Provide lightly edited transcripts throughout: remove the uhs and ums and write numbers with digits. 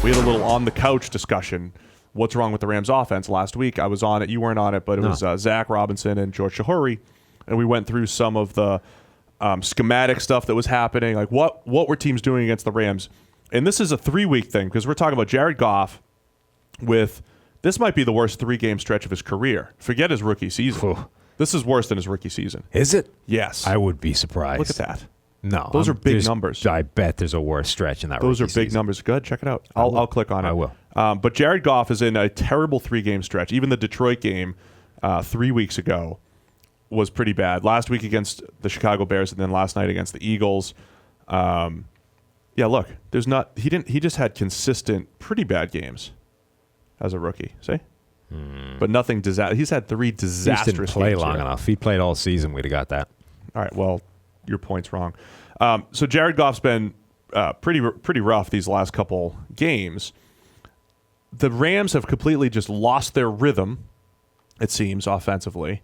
We had a little on the couch discussion. What's wrong with the Rams offense last week? I was on it. You weren't on it, but it was Zach Robinson and George Chahuri, and we went through some of the schematic stuff that was happening. Like what were teams doing against the Rams? And this is a 3-week thing because we're talking about Jared Goff with this might be the worst 3-game stretch of his career. Forget his rookie season. Ooh. This is worse than his rookie season. Is it? Yes. I would be surprised. Look at that. No. Those are big numbers. I bet there's a worse stretch in that Those are rookie big season. numbers. Go ahead, check it out. I'll click on it. I will. But Jared Goff is in a terrible 3-game stretch. Even the Detroit game 3 weeks ago was pretty bad. Last week against the Chicago Bears and then last night against the Eagles. Yeah, look, he just had consistent, pretty bad games as a rookie. See? But nothing disaster. He's had 3 disastrous He didn't play games long here. enough. If he played all season, we'd have got that. All right, well, your point's wrong. So Jared Goff's been pretty rough these last couple games. The Rams have completely just lost their rhythm, it seems, offensively.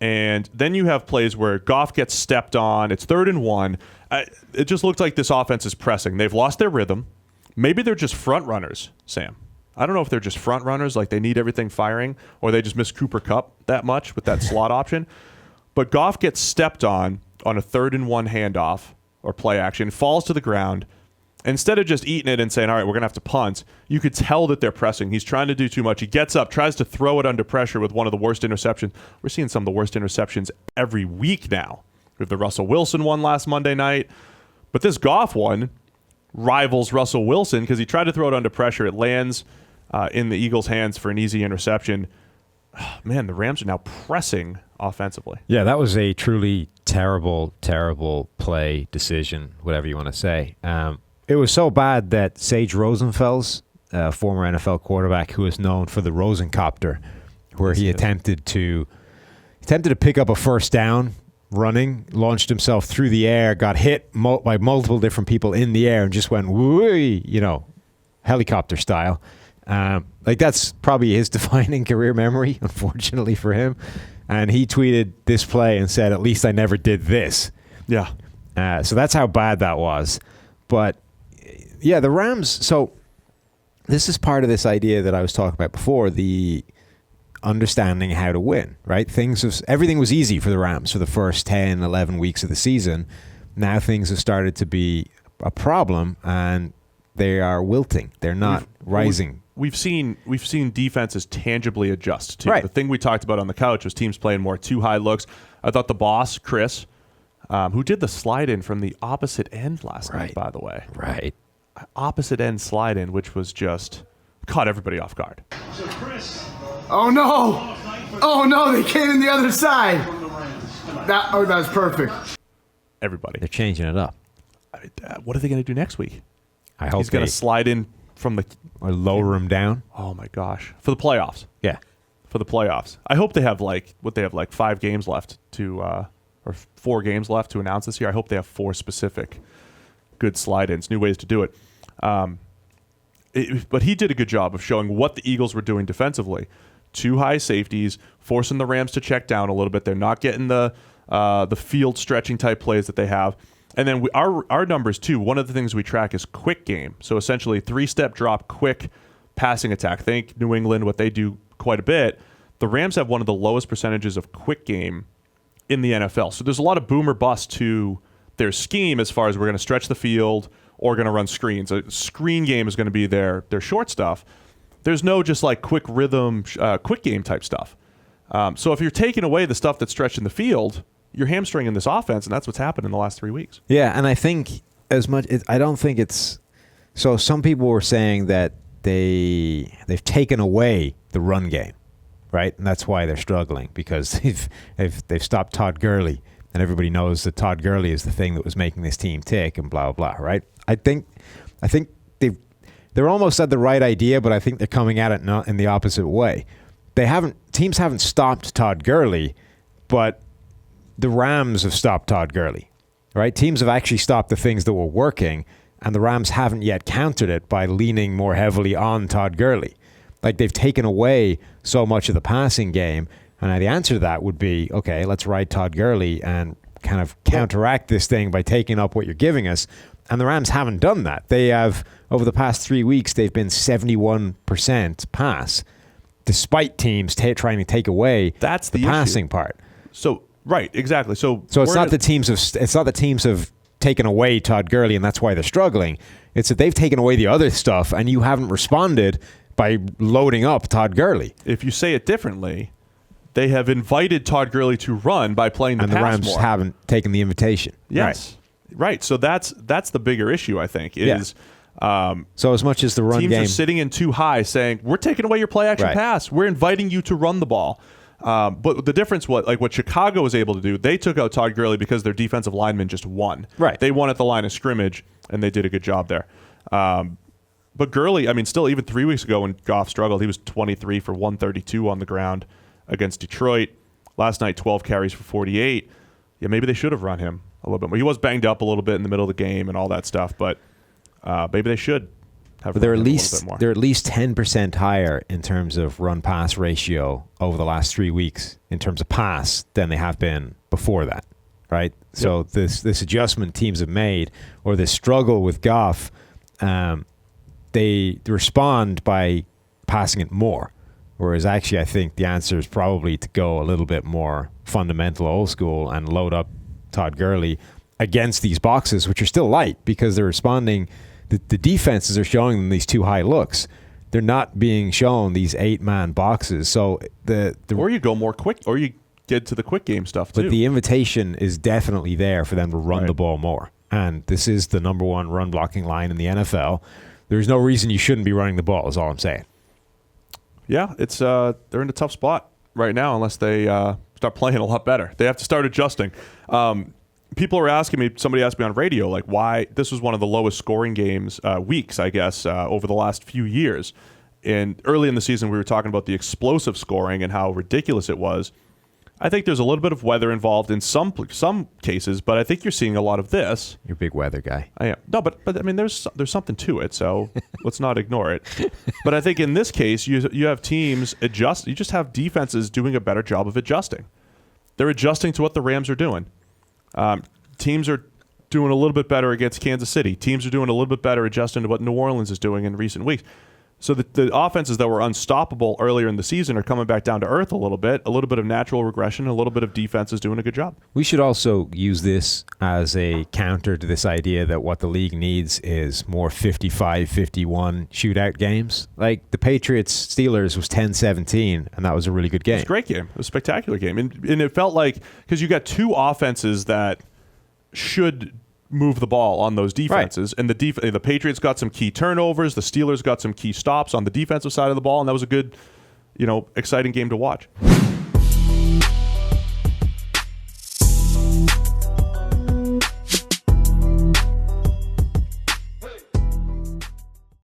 And then you have plays where Goff gets stepped on. It's 3rd and 1. It just looks like this offense is pressing. They've lost their rhythm. Maybe they're just front runners, Sam. I don't know if they're just front runners, like they need everything firing, or they just miss Cooper Kupp that much with that slot option. But Goff gets stepped on a 3rd and 1 handoff or play action, falls to the ground. Instead of just eating it and saying, all right, we're going to have to punt, you could tell that they're pressing. He's trying to do too much. He gets up, tries to throw it under pressure with one of the worst interceptions. We're seeing some of the worst interceptions every week now. We have the Russell Wilson one last Monday night. But this Goff one rivals Russell Wilson because he tried to throw it under pressure. It lands in the Eagles' hands for an easy interception. Man, the Rams are now pressing offensively. Yeah, that was a truly terrible, terrible play decision, whatever you want to say. It was so bad that Sage Rosenfels, former NFL quarterback who is known for the Rosencopter, where he attempted to pick up a first down running, launched himself through the air, got hit by multiple different people in the air, and just went, whoo, helicopter style. That's probably his defining career memory, unfortunately for him. And he tweeted this play and said, at least I never did this. Yeah. So that's how bad that was. But, yeah, the Rams, so this is part of this idea that I was talking about before, the understanding how to win, right? Everything was easy for the Rams for the first 10, 11 weeks of the season. Now things have started to be a problem, and they are wilting. They're not rising. We've seen defenses tangibly adjust too. Right. The thing we talked about on the couch was teams playing more too high looks. I thought the boss, Chris, who did the slide in from the opposite end last night, by the way. Right. Opposite end slide in, which was just caught everybody off guard. So Chris. Oh no! Oh no, they came in the other side. That was perfect. Everybody. They're changing it up. What are they going to do next week? I hope he's going to slide in from the or lower him down. Oh my gosh, for the playoffs. Yeah, for the playoffs. I hope they have 5 games left to or 4 games left to announce this year. I hope they have 4 specific good slide-ins, new ways to do it. But he did a good job of showing what the Eagles were doing defensively. 2 high safeties, forcing the Rams to check down a little bit. They're not getting the field stretching type plays that they have. And then our numbers too. One of the things we track is quick game. So essentially 3-step drop, quick passing attack. Think New England, what they do quite a bit. The Rams have one of the lowest percentages of quick game in the NFL. So there's a lot of boom or bust to their scheme as far as we're going to stretch the field or going to run screens. A screen game is going to be their short stuff. There's no just like quick rhythm, quick game type stuff. So if you're taking away the stuff that's stretched in the field, you're hamstringing this offense, and that's what's happened in the last 3 weeks. Yeah, and I think I don't think it's so. Some people were saying that they've taken away the run game, right? And that's why they're struggling because they've stopped Todd Gurley, and everybody knows that Todd Gurley is the thing that was making this team tick, and blah blah blah, right? I think they're almost at the right idea, but I think they're coming at it not in the opposite way. Teams haven't stopped Todd Gurley, but the Rams have stopped Todd Gurley, right? Teams have actually stopped the things that were working, and the Rams haven't yet countered it by leaning more heavily on Todd Gurley. Like, they've taken away so much of the passing game, and the answer to that would be, okay, let's ride Todd Gurley and kind of counteract this thing by taking up what you're giving us. And the Rams haven't done that. They have, over the past 3 weeks, they've been 71% pass, despite teams trying to take away That's the passing issue. part. So right, exactly. So it's not the teams have taken away Todd Gurley, and that's why they're struggling. It's that they've taken away the other stuff, and you haven't responded by loading up Todd Gurley. If you say it differently, they have invited Todd Gurley to run by playing the and pass the Rams more. haven't taken the invitation. Yes, right. So that's the bigger issue, I think. Is so as much as the run teams game are sitting in too high, saying we're taking away your play action pass, we're inviting you to run the ball. But the difference, what Chicago was able to do, they took out Todd Gurley because their defensive linemen just won. Right. They won at the line of scrimmage, and they did a good job there. But Gurley, I mean, still, even 3 weeks ago when Goff struggled, he was 23 for 132 on the ground against Detroit. Last night, 12 carries for 48. Yeah, maybe they should have run him a little bit more. He was banged up a little bit in the middle of the game and all that stuff, but maybe they should have they're run at him least a little bit more. they're at least 10% higher in terms of run-pass ratio over the last 3 weeks in terms of pass than they have been before that, right? Yep. So this adjustment teams have made, or this struggle with Goff, they respond by passing it more. Whereas actually I think the answer is probably to go a little bit more fundamental, old school, and load up Todd Gurley against these boxes, which are still light because they're responding. The defenses are showing them these too high looks. They're not being shown these 8-man boxes. So or you go more quick, or you get to the quick game stuff too. But the invitation is definitely there for them to run the ball more. And this is the number one run blocking line in the NFL. There's no reason you shouldn't be running the ball, is all I'm saying. Yeah, it's they're in a tough spot right now unless they start playing a lot better. They have to start adjusting. People are asking me, somebody asked me on radio, like why this was one of the lowest scoring weeks, I guess, over the last few years. And early in the season, we were talking about the explosive scoring and how ridiculous it was. I think there's a little bit of weather involved in some cases, but I think you're seeing a lot of this. You're a big weather guy. I am. No, but I mean, there's something to it, so let's not ignore it. But I think in this case, you have teams adjust. You just have defenses doing a better job of adjusting. They're adjusting to what the Rams are doing. Teams are doing a little bit better against Kansas City. Teams are doing a little bit better adjusting to what New Orleans is doing in recent weeks. So the offenses that were unstoppable earlier in the season are coming back down to earth a little bit of natural regression, a little bit of defenses doing a good job. We should also use this as a counter to this idea that what the league needs is more 55-51 shootout games. Like the Patriots-Steelers was 10-17, and that was a really good game. It was a great game. It was a spectacular game. And it felt like, because you got two offenses that should move the ball on those defenses, right. And the Patriots got some key turnovers, the Steelers got some key stops on the defensive side of the ball, and that was a good, exciting game to watch.